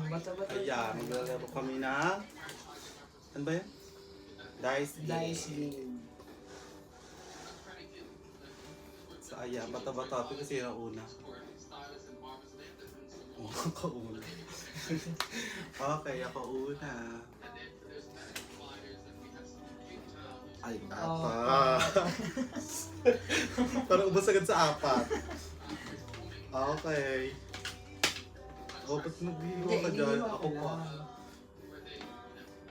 Bata-bata. Ayan, maglalaro kami na... Ano ba yan? Dice game. So ayan, bata-bata kasi yung una. Ako una. Okay, ako una. Ay, apat. Parang ubos agad sa apat. Okay. O, ba't naghihiwa ka dyan? Ako pa.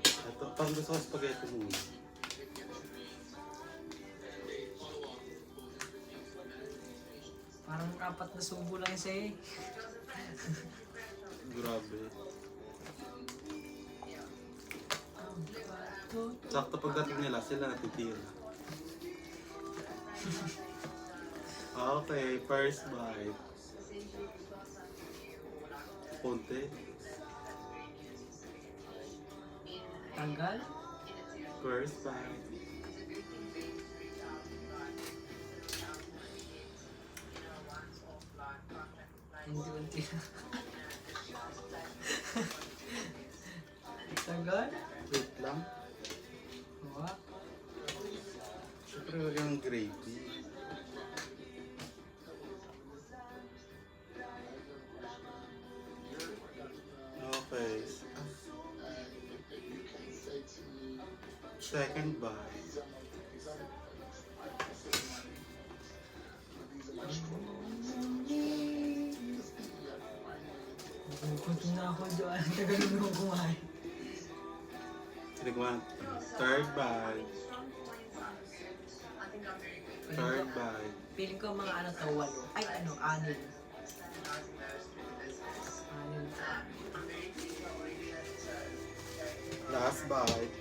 Ito, parang gusto ko spaghetti muna. Parang apat na subo lang yung sa'yo. Grabe. Sakto pagdating nila, sila natitira. Okay, first bite. Punti. Tanggal? First bite. Unti-unti na. Tanggal? Wait lang. Huwag. Siyempre wag yung gravy. Okay. Second bite. Nagugutom na ako dyan. Tagal mo nung kumain. Sinigman. Third bite. Third bite. Feeling ko mga ano to, 8. Ay ano, 6. 6. Last bite.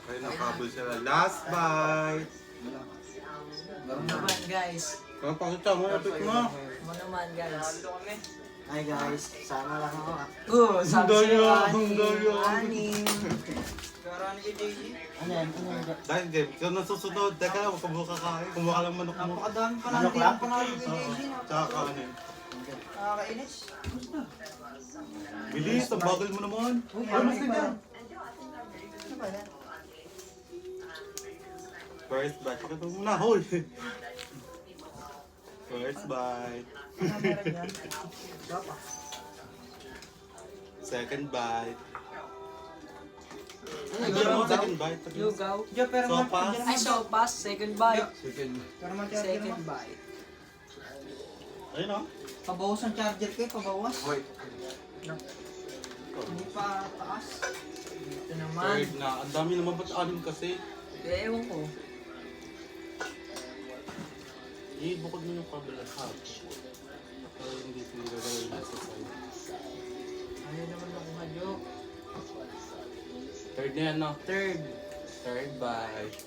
Okay, nakabol sila. Last bite. Ano naman guys? Kaya pakita mo, epic mo. Ano naman guys? Hi guys, sama lang ako. Sabi Hunggaryo, sa'yo, hunggaryo. 6. Ano yan? Ano yan? Dahil game, ikaw na susunod. Teka, kumuha ka kain. Kumuha ka lang manok mo. Napakadami pa Manok natin lang? ang pangalan ni JJ. Tsaka kanin. Nakakainis. Bilis, ang bagal mo naman. Uy, Ano mas ganyan? Ano ba yan? First bite. Pakita mo muna, hold. First bite. Ano meron yan? Gapa. Second bite. Ano Ano yun? second bite? Lugaw. Diyo, pero So, man, pass. Ay, so pass. Second bite. pero man charger Second mo. bite. Ayun o. Pabawas ang charger kayo, pabawas. Wait. Hindi pa taas. Ito naman. Third na. Ang dami naman ba't anim kasi? Ewan ko. Bukod mo yung kabila half. Para hindi pinagagawin na sa side. Ayaw naman makuha joke. Third na yan, no? Third. Third bite.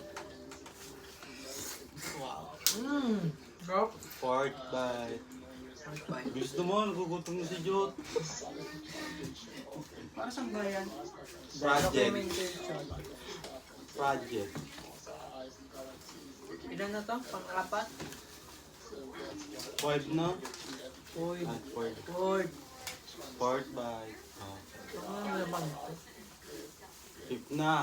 Wow. Drop. Fourth bite. Fourth bite. Bilis naman, nagugutom na si Jot. Para saan ba yan? Project. Documentation. Project. Ilan na to? Pang-apat? Five na? Fourth. Ah, fourth. Fourth. Fourth bite. Ah. Ano naman ito? Fifth na.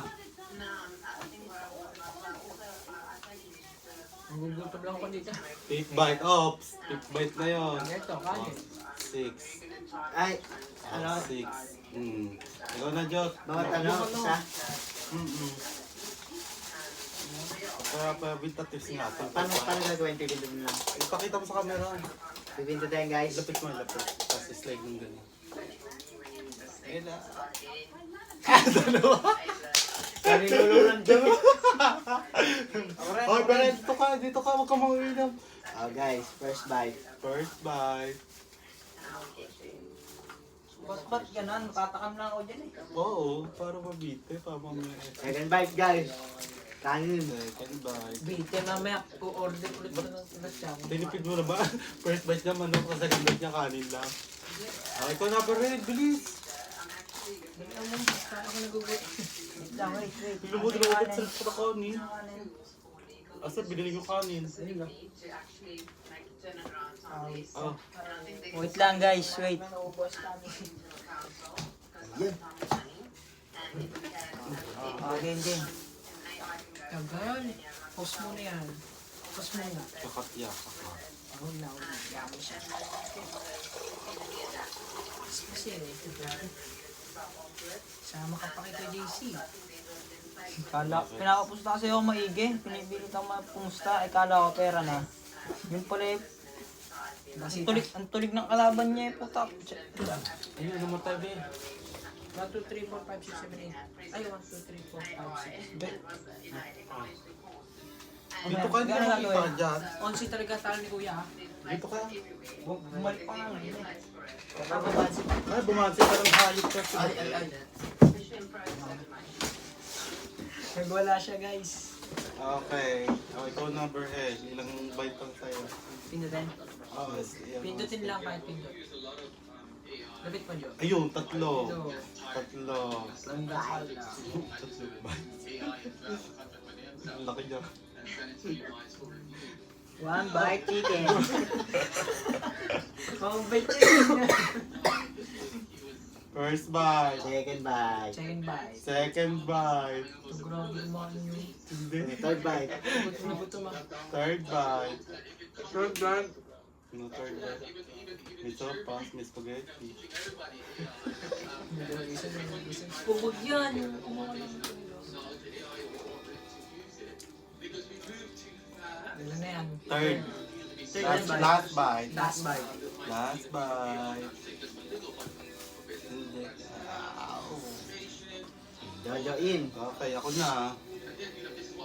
Nagugutom lang ako dito. Fifth bite. Oops. Fifth bite na yun. Ito, kanin. Six. Ay, ano? Six. Ikaw na, Jot. Bawat ano? Isa? Kaya pa, tips nga. Paano gagawin? Pipindin lang. Ipakita mo sa camera. Pipindin tayo guys. Lapit mo, lapit. Tapos slide ng ganyan. Ayun na. Kanilulunan dyan. Oh, pero dito ka, huwag ka manginom. Oh guys, first bite. First bite. Ba't ganon? Matatakam lang ako dyan eh. Oo, para mabite, para mamaya. Second bite guys. Kanin. Second bite. Bite mamaya. Ko-order ulit na ng siya. Tinipid mo na ba? First bite niya manok, sa second bite niya kanin lang. Okay, ikaw na pa rin, bilis! Dali mo, saan ako nagugutom? Wait lang, wait. Lumod-lumod sa kanin. Asa, binili ko kanin. Ayun lang. Oh, Wait lang guys, wait. Yan. Game. Tagal. Pause mo na yan. Pause mo na. kakatya ka. Oh, yamo siya. Kasi sama ka pa kay JC. Pinakapusta kasi ako maigi. Pinipilit ako mapumusta. Kala ko pera na. Yun pala eh. Ang tulig ng kalaban niya eh. Puta. Ayun, namatay din. 1, 2, 3, 4, 5, 6, 7, 8. Ay, 1, 2, 3, 4, 5, 6. Dito ka, hindi ka nakita dyan. 11 talaga talo ni Kuya. Ha? Dito ka. Bumalik pa nga ngayon eh. Ay, bumansi ka ng hayop kasi. Ay. Nagwala siya guys. Okay. Oh, ikaw number 8. Ilang bite lang sa'yo? Pindutin. Oh, Pindutin lang kahit pindut. Lapit mo, Jo. Ayun, tatlo. Ito. Tatlo. Ang dasal na. Tatlo bites. Ang laki niya. 1 bite chicken. One bite chicken. First bite. Second bite. Second bite. Second bite. Ito, grabe yung mga nyo. Hindi. Third bite. Gutom ah. Third bite. Third bite. No, third bite. May sopas, may spaghetti. Bubog yan. Yung kumuha ng Ilan na yan? Third. Third bite. Last bite. Last bite. Last bite. Hindi. Jojo in. Okay, ako na.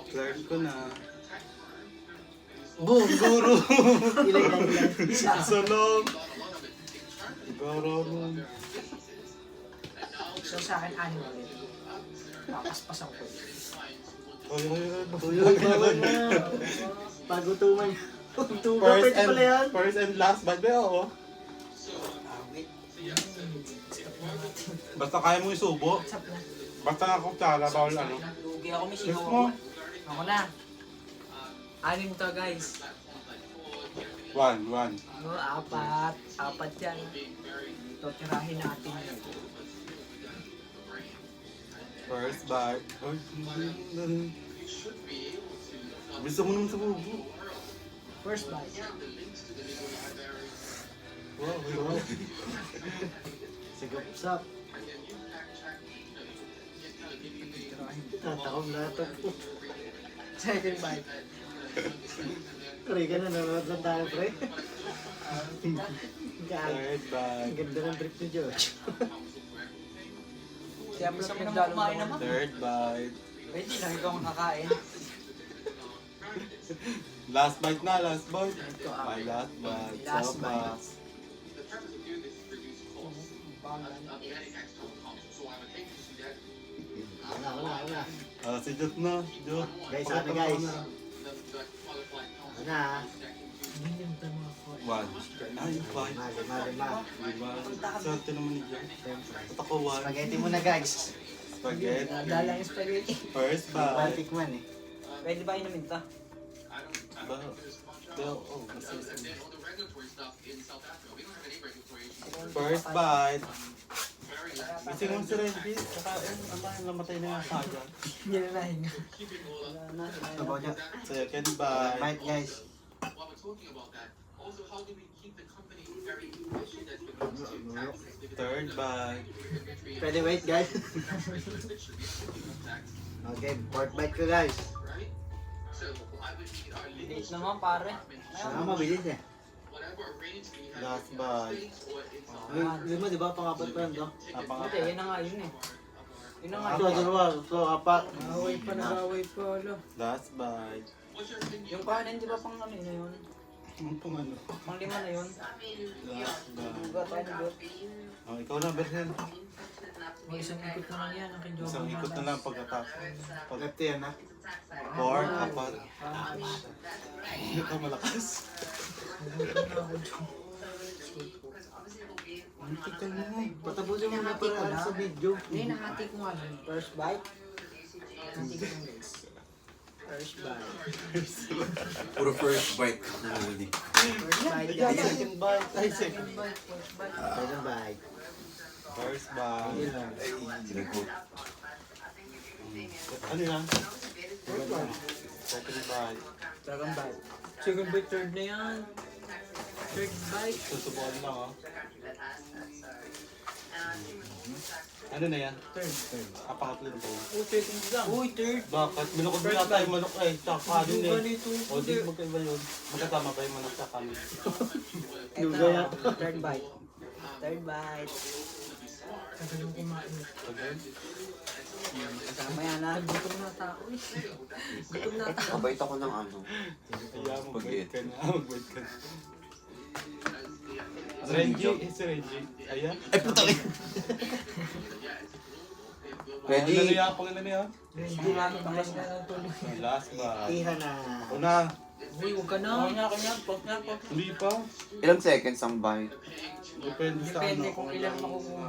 Cleared ko na. Boom! Guru! Ilan. Salong! Guru mo. So sa akin, 6 ulit. Papaspasan ko. Uy, bawal na. Pagutuman. First pala yan. First and last bite ba? Oo. Basta kaya mo isubo. What's up na? Basta nga kutsara, bawal ano. Lugi ako may Yes sigaw mo. ako. Ako na. 6 to guys. One. Oh, 4. 4 yan. Ito, tirahin natin yun. First bite. Ay, gusto mo naman sa bubo. First bite. Wow. Sigap-sap. Tatakam lahat ako. Second bite. Pre, ka na nanonood lang tayo, pre. Third bite. Ang ganda ng trip ni George. Kaya Gusto pala mo naman nagdalo kumain naman. naman. Third bite. Pwede lang ikaw ang kakain. Last bite na, last bite. Ito, My last bite. Last Sopas. Ako na. Si Jot na. Jot. Guys, ano guys? Ano na? Ganyan tayo mga ko. One. Ay, one. Lima. Diba? Swerte naman ni Jot. Siyempre. At ako one. Spaghetti muna guys. Spaghetti. Dala yung spaghetti. First bite. Baltic man eh. Pwede ba inumin to? First bite. Kasi nung si Renji, kakain, namatay na yung saga. Hindi na nahinga. Sabaw niya. Second bite. Bite guys. Third bite. Pwede wait guys. Okay, fourth bite ko guys. Late naman pare. Saka mabilis eh. Last bite. Lima di ba? Pangapat pa yun to? Hindi, yun na nga yun eh. Yun na nga Ito, yun. dalawa. Ito, apat. Away pa, nag-away pa. Alo. Last bite. Yung kanin di ba pang ano na yun? Ang pang ano? Pang 5 na yun. Last bite. Buga tayo ng gut. Oh, ikaw na, Berhen. May isang ikot na lang yan. Ang kay Jogo Isang ikot na lang pagkatapos. Pag Left yan ha. 4, apat. Hindi ka malakas. Antik ka na mo. Patapusin mo na para sa video. Hindi, nahati ko nga lang. First bite. Nahati ko lang guys. First bite. Puro first bite ka nahuli. First bite, Ayan, guys. second bite. Ay, second. Second bite. First bite. Yeah. Ay, sinagot. Ano yan? First bite. Second bite. Second bite. Second bite, third na yan. Third bite. Susubukan lang, oh. Ano na yan? Third. Pangatlo na po. Oh, second lang. Uy, third. Bakit? Minukod mo yata yung manok eh. Tsaka kanin eh. Ganito. O, di magkaiba yun. Magkatama ba yung manok sa kanin? Lugaya. Third bite. Third bite. Tagal yung kumain. Okay? Kasama yan ha. Gutom na tao eh. Gutom na tao. Kabait ako ng ano. Kaya mag-wait ka na. Mag-wait ka na. Reggie. Si Reggie. Ayan. Ay, puta kayo. Ready? Ano niya? Pangalan niya? Hindi namin bakas na ng tuloy. Last bite. Iha na. Una. Uy, huwag ka na. Hindi pa. Ilang seconds ang bite? Depende sa Depende ano. kung ilang makukuha.